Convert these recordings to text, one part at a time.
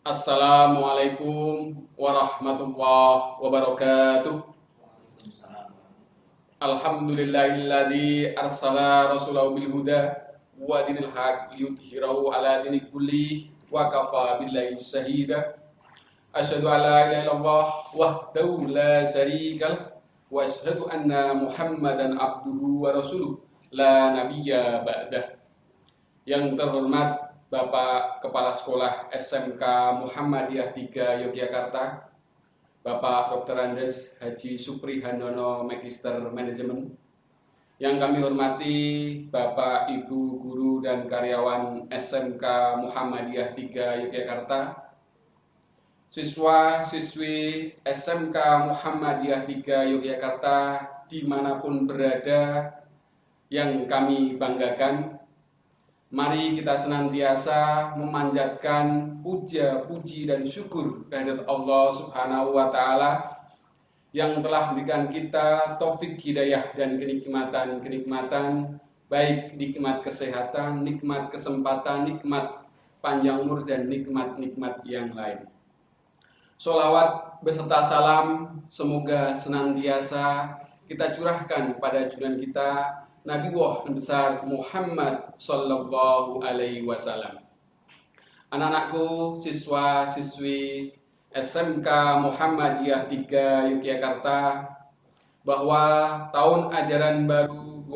Assalamualaikum warahmatullahi wabarakatuh. Alhamdulillahilladzi arsala rasulahu bil huda wa dinil haq liyudhhirahu ala dini kulli wa kafa billahi syahida. Asyhadu an la ilaha illallah wahdahu la syarikalah wa asyhadu anna Muhammadan abduhu wa rasuluh la nabiyya ba'dah. Yang terhormat Bapak Kepala Sekolah SMK Muhammadiyah 3 Yogyakarta, Bapak Dr. Andes Haji Supri Handono, Magister Manajemen. Yang kami hormati Bapak, Ibu, Guru, dan karyawan SMK Muhammadiyah 3 Yogyakarta, siswa-siswi SMK Muhammadiyah 3 Yogyakarta dimanapun berada yang kami banggakan. Mari kita senantiasa memanjatkan puja, puji, dan syukur kehadirat Allah Subhanahu wa Ta'ala yang telah memberikan kita taufik hidayah dan kenikmatan, baik nikmat kesehatan, nikmat kesempatan, nikmat panjang umur, dan nikmat-nikmat yang lain. Sholawat beserta salam semoga senantiasa kita curahkan pada junjungan kita Nabi besar Muhammad Sallallahu Alaihi Wasallam. Anak-anakku, siswa-siswi SMK Muhammadiyah 3 Yogyakarta, bahwa tahun ajaran baru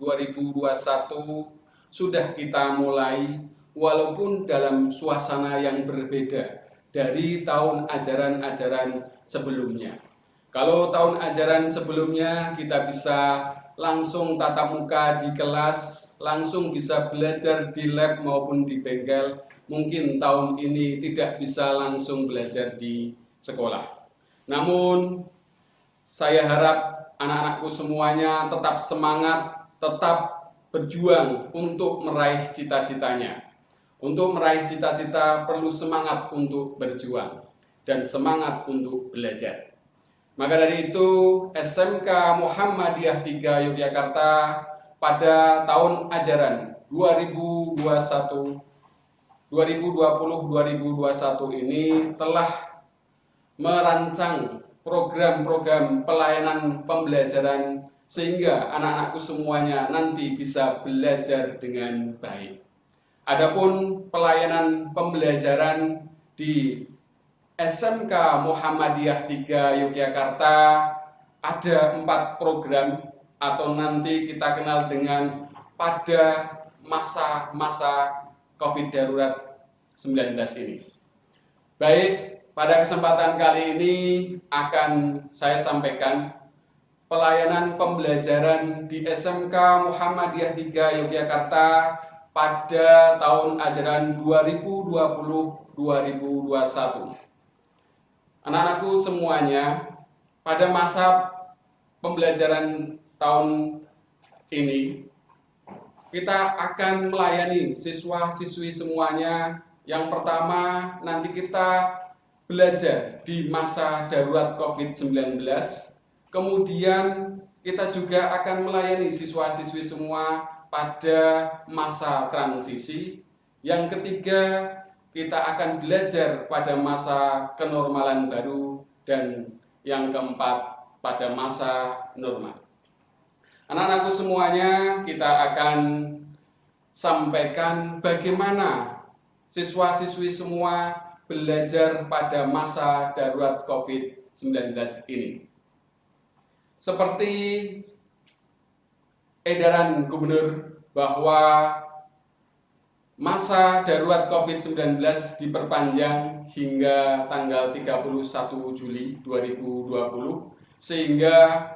2020-2021 sudah kita mulai, walaupun dalam suasana yang berbeda dari tahun ajaran-ajaran sebelumnya. Kalau tahun ajaran sebelumnya kita bisa langsung tatap muka di kelas, langsung bisa belajar di lab maupun di bengkel. Mungkin tahun ini tidak bisa langsung belajar di sekolah. Namun, saya harap anak-anakku semuanya tetap semangat, tetap berjuang untuk meraih cita-citanya. Untuk meraih cita-cita perlu semangat untuk berjuang dan semangat untuk belajar. Maka dari itu, SMK Muhammadiyah 3 Yogyakarta pada tahun ajaran 2020-2021 ini telah merancang program-program pelayanan pembelajaran sehingga anak-anakku semuanya nanti bisa belajar dengan baik. Adapun pelayanan pembelajaran di SMK Muhammadiyah 3 Yogyakarta ada 4 program atau nanti kita kenal dengan pada masa-masa COVID darurat 19 ini. Baik, pada kesempatan kali ini akan saya sampaikan pelayanan pembelajaran di SMK Muhammadiyah 3 Yogyakarta pada tahun ajaran 2020-2021. Anak-anakku semuanya, pada masa pembelajaran tahun ini, kita akan melayani siswa-siswi semuanya. Yang pertama, nanti kita belajar di masa darurat COVID-19. Kemudian, kita juga akan melayani siswa-siswi semua pada masa transisi. Yang ketiga, kita akan belajar pada masa kenormalan baru, dan yang keempat pada masa normal. Anak-anakku semuanya, kita akan sampaikan bagaimana siswa-siswi semua belajar pada masa darurat COVID-19 ini. Seperti edaran gubernur bahwa masa darurat COVID-19 diperpanjang hingga tanggal 31 Juli 2020, sehingga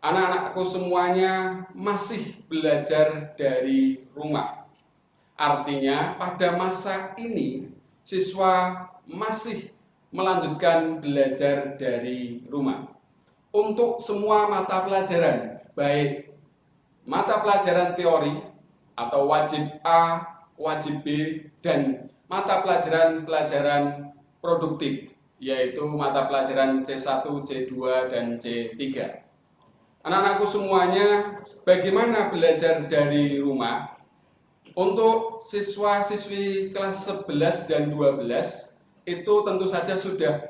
anak-anakku semuanya masih belajar dari rumah. Artinya pada masa ini siswa masih melanjutkan belajar dari rumah. Untuk semua mata pelajaran, baik mata pelajaran teori atau wajib A, wajib B, dan mata pelajaran produktif, yaitu mata pelajaran C1, C2, dan C3. Anak-anakku semuanya, bagaimana belajar dari rumah? Untuk siswa-siswi kelas 11 dan 12 itu tentu saja sudah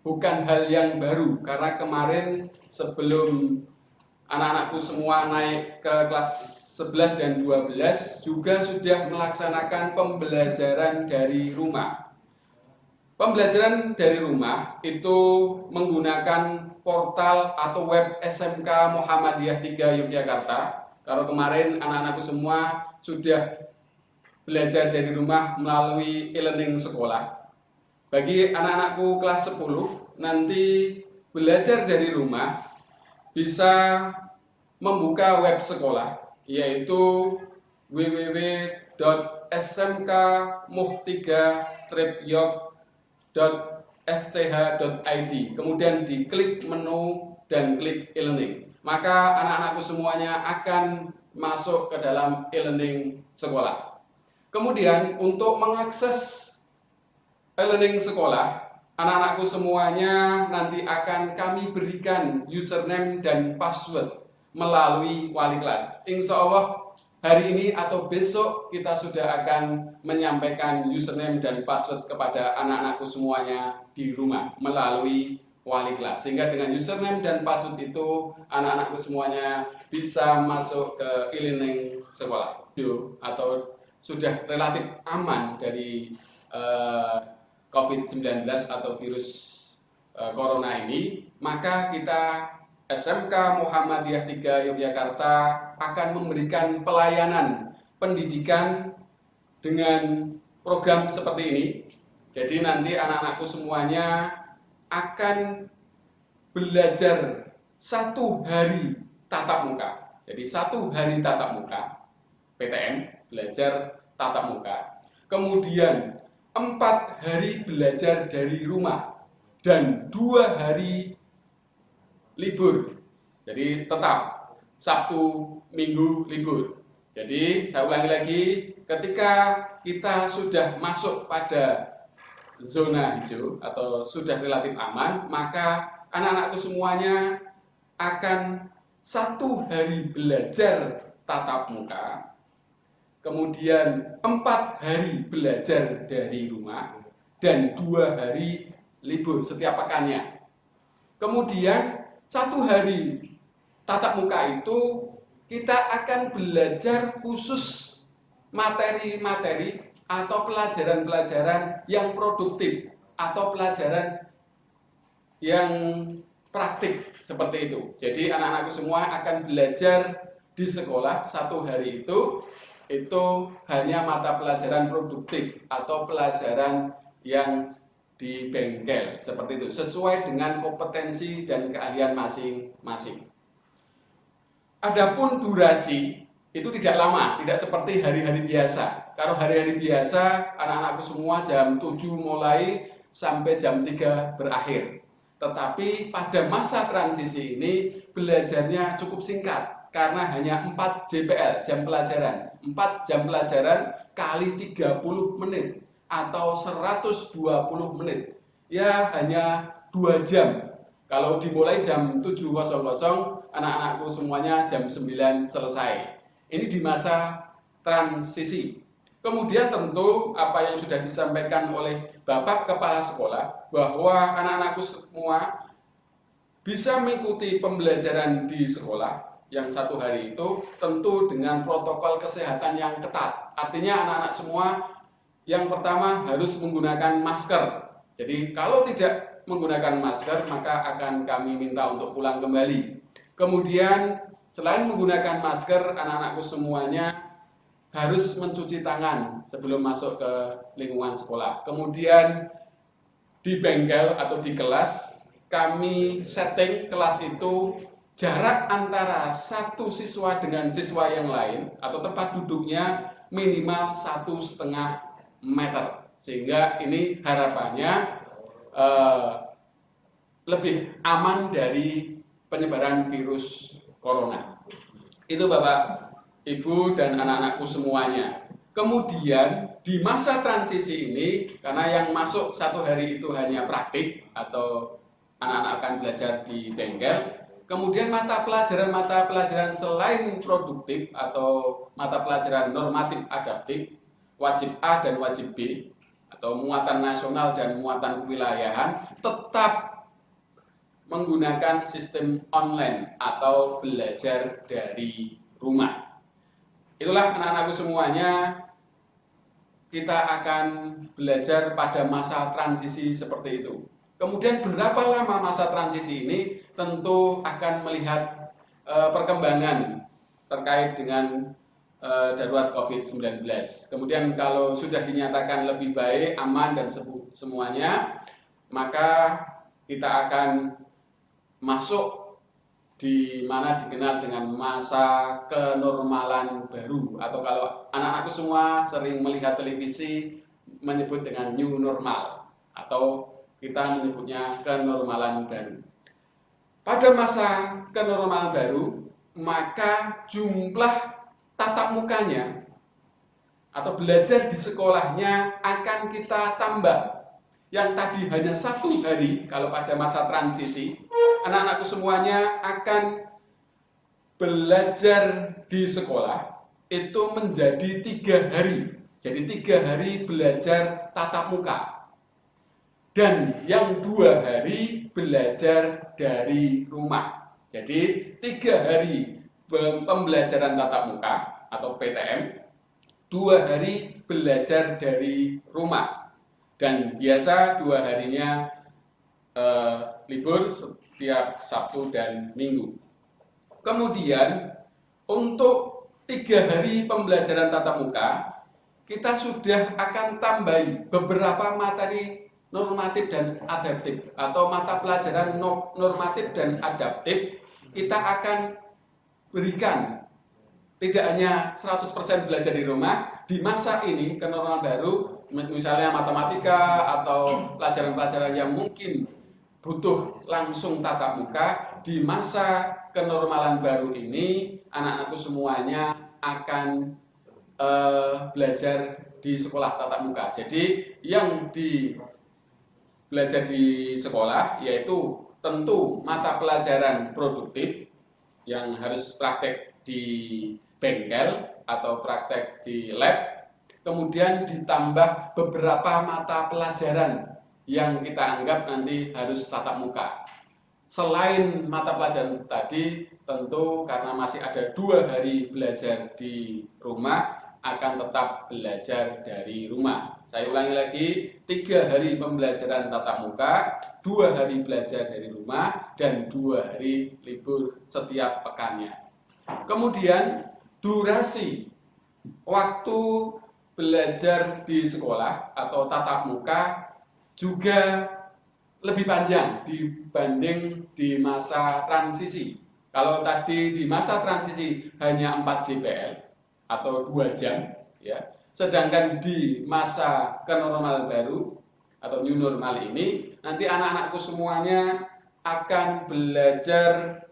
bukan hal yang baru, karena kemarin sebelum anak-anakku semua naik ke kelas 11 dan 12 juga sudah melaksanakan pembelajaran dari rumah. Pembelajaran dari rumah itu menggunakan portal atau web SMK Muhammadiyah 3 Yogyakarta. Kalau kemarin anak-anakku semua sudah belajar dari rumah melalui e-learning sekolah. Bagi anak-anakku kelas 10, nanti belajar dari rumah bisa membuka web sekolah, yaitu www.smkmuh3-yok.sch.id. Kemudian diklik menu dan klik e-learning. Maka anak-anakku semuanya akan masuk ke dalam e-learning sekolah. Kemudian untuk mengakses e-learning sekolah, anak-anakku semuanya nanti akan kami berikan username dan password melalui wali kelas. Insya Allah hari ini atau besok kita sudah akan menyampaikan username dan password kepada anak-anakku semuanya di rumah melalui wali kelas. Sehingga dengan username dan password itu anak-anakku semuanya bisa masuk ke e-learning sekolah atau sudah relatif aman dari COVID-19 atau virus corona ini, maka kita SMK Muhammadiyah 3 Yogyakarta akan memberikan pelayanan pendidikan dengan program seperti ini. Jadi nanti anak-anakku semuanya akan belajar 1 hari tatap muka. Jadi 1 hari tatap muka, PTM, belajar tatap muka. Kemudian 4 hari belajar dari rumah dan 2 hari libur. Jadi tetap Sabtu, Minggu libur. Jadi saya ulangi lagi, ketika kita sudah masuk pada zona hijau atau sudah relatif aman, maka anak-anakku semuanya akan 1 hari belajar tatap muka, kemudian 4 hari belajar dari rumah, dan 2 hari libur setiap pekannya. Kemudian 1 hari tatap muka itu kita akan belajar khusus materi-materi atau pelajaran-pelajaran yang produktif atau pelajaran yang praktik seperti itu. Jadi anak-anakku semua akan belajar di sekolah 1 hari itu hanya mata pelajaran produktif atau pelajaran yang di bengkel seperti itu, sesuai dengan kompetensi dan keahlian masing-masing. Adapun durasi itu tidak lama, tidak seperti hari-hari biasa. Kalau hari-hari biasa anak-anakku semua jam 7 mulai sampai jam 3 berakhir. Tetapi pada masa transisi ini belajarnya cukup singkat, karena hanya 4 JPL, jam pelajaran. 4 jam pelajaran kali 30 menit atau 120 menit. Ya hanya 2 jam. Kalau dimulai jam 7.00, anak-anakku semuanya jam 9 selesai. Ini di masa transisi. Kemudian tentu apa yang sudah disampaikan oleh Bapak Kepala Sekolah, bahwa anak-anakku semua bisa mengikuti pembelajaran di sekolah yang 1 hari itu tentu dengan protokol kesehatan yang ketat. Artinya anak-anak semua yang pertama harus menggunakan masker. Jadi kalau tidak menggunakan masker maka akan kami minta untuk pulang kembali. Kemudian selain menggunakan masker, anak-anakku semuanya harus mencuci tangan sebelum masuk ke lingkungan sekolah. Kemudian di bengkel atau di kelas kami setting kelas itu jarak antara satu siswa dengan siswa yang lain atau tempat duduknya minimal 1,5 meter, sehingga ini harapannya lebih aman dari penyebaran virus corona. Itu Bapak, Ibu, dan anak-anakku semuanya. Kemudian di masa transisi ini, karena yang masuk 1 hari itu hanya praktik atau anak-anak akan belajar di bengkel, Kemudian mata pelajaran selain produktif atau mata pelajaran normatif adaptif, wajib A dan wajib B, atau muatan nasional dan muatan kewilayahan, tetap menggunakan sistem online atau belajar dari rumah. Itulah anak-anakku semuanya, kita akan belajar pada masa transisi seperti itu. Kemudian berapa lama masa transisi ini tentu akan melihat perkembangan terkait dengan darurat COVID-19. Kemudian kalau sudah dinyatakan lebih baik, aman dan semuanya, maka kita akan masuk di mana dikenal dengan masa kenormalan baru, atau kalau anak-anakku semua sering melihat televisi menyebut dengan new normal, atau kita menyebutnya kenormalan baru. Pada masa kenormalan baru, maka jumlah tatap mukanya atau belajar di sekolahnya akan kita tambah. Yang tadi hanya 1 hari, kalau pada masa transisi, anak-anakku semuanya akan belajar di sekolah itu menjadi 3 hari. Jadi 3 hari belajar tatap muka. Dan yang 2 hari belajar dari rumah. Jadi 3 hari pembelajaran tatap muka atau PTM, 2 hari belajar dari rumah. Dan biasa 2 harinya libur setiap Sabtu dan Minggu. Kemudian untuk 3 hari pembelajaran tatap muka, kita sudah akan tambahi beberapa materi normatif dan adaptif, atau mata pelajaran normatif dan adaptif kita akan berikan. Tidak hanya 100% belajar di rumah, di masa ini kenormalan baru, misalnya matematika atau pelajaran-pelajaran yang mungkin butuh langsung tatap muka, di masa kenormalan baru ini anak-anakku semuanya akan belajar di sekolah tatap muka. Jadi yang belajar di sekolah yaitu tentu mata pelajaran produktif yang harus praktek di bengkel atau praktek di lab, kemudian ditambah beberapa mata pelajaran yang kita anggap nanti harus tatap muka. Selain mata pelajaran tadi, tentu karena masih ada 2 hari belajar di rumah, akan tetap belajar dari rumah. Saya ulangi lagi, 3 hari pembelajaran tatap muka, 2 hari belajar dari rumah, dan 2 hari libur setiap pekannya. Kemudian durasi waktu belajar di sekolah atau tatap muka juga lebih panjang dibanding di masa transisi. Kalau tadi di masa transisi hanya 4 JPL atau 2 jam, ya. Sedangkan di masa kenormalan baru atau new normal ini, nanti anak-anakku semuanya akan belajar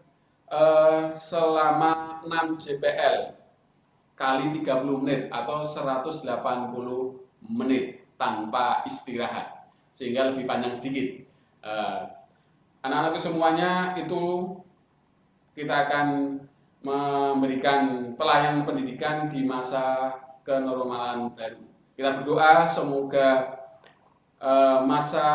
selama 6 JPL kali 30 menit atau 180 menit tanpa istirahat, sehingga lebih panjang sedikit. Anak-anakku semuanya itu kita akan memberikan pelayanan pendidikan di masa kenormalan baru. Kita berdoa semoga masa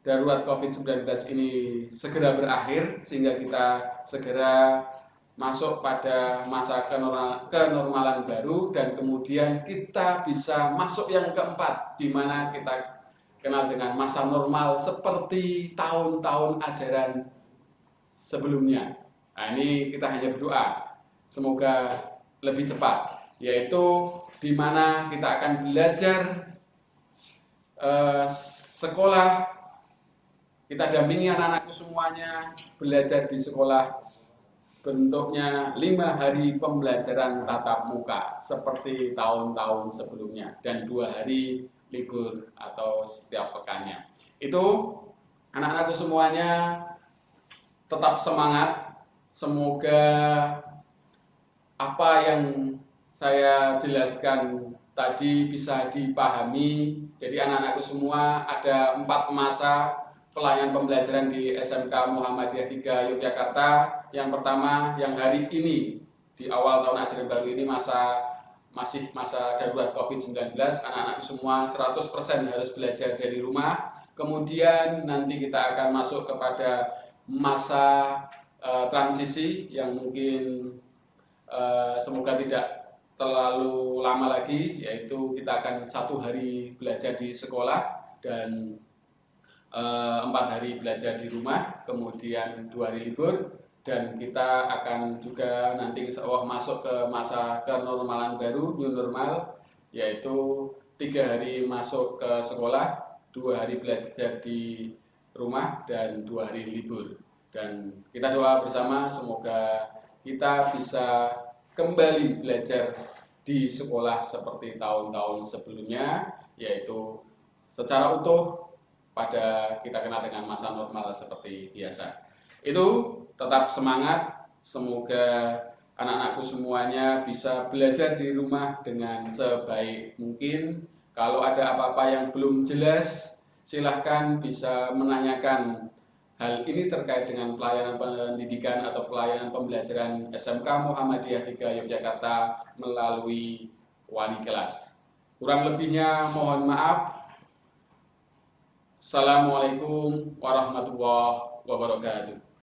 darurat COVID-19 ini segera berakhir, sehingga kita segera masuk pada masa kenormalan baru, dan kemudian kita bisa masuk yang keempat, di mana kita kenal dengan masa normal seperti tahun-tahun ajaran sebelumnya. Nah, ini kita hanya berdoa semoga lebih cepat, yaitu di mana kita akan belajar sekolah. Kita dampingi anak-anakku semuanya belajar di sekolah, bentuknya 5 hari pembelajaran tatap muka seperti tahun-tahun sebelumnya, dan 2 hari libur atau setiap pekannya. Itu anak-anakku semuanya tetap semangat. Semoga apa yang saya jelaskan tadi bisa dipahami. Jadi anak-anakku semua ada 4 masa pelayanan pembelajaran di SMK Muhammadiyah 3 Yogyakarta. Yang pertama, yang hari ini di awal tahun ajaran baru ini masih masa darurat COVID-19, anak-anak semua 100% harus belajar dari rumah. Kemudian nanti kita akan masuk kepada masa transisi yang mungkin semoga tidak terlalu lama lagi, yaitu kita akan 1 hari belajar di sekolah dan 4 hari belajar di rumah, kemudian 2 hari libur, dan kita akan juga nanti masuk ke masa kenormalan baru, new normal, yaitu 3 hari masuk ke sekolah, 2 hari belajar di rumah, dan 2 hari libur. Dan kita doa bersama semoga kita bisa kembali belajar di sekolah seperti tahun-tahun sebelumnya, yaitu secara utuh pada kita kenal dengan masa normal seperti biasa. Itu tetap semangat, semoga anak-anakku semuanya bisa belajar di rumah dengan sebaik mungkin. Kalau ada apa-apa yang belum jelas, silahkan bisa menanyakan hal ini terkait dengan pelayanan pendidikan atau pelayanan pembelajaran SMK Muhammadiyah 3 Yogyakarta melalui wali kelas. Kurang lebihnya mohon maaf. Assalamualaikum warahmatullahi wabarakatuh.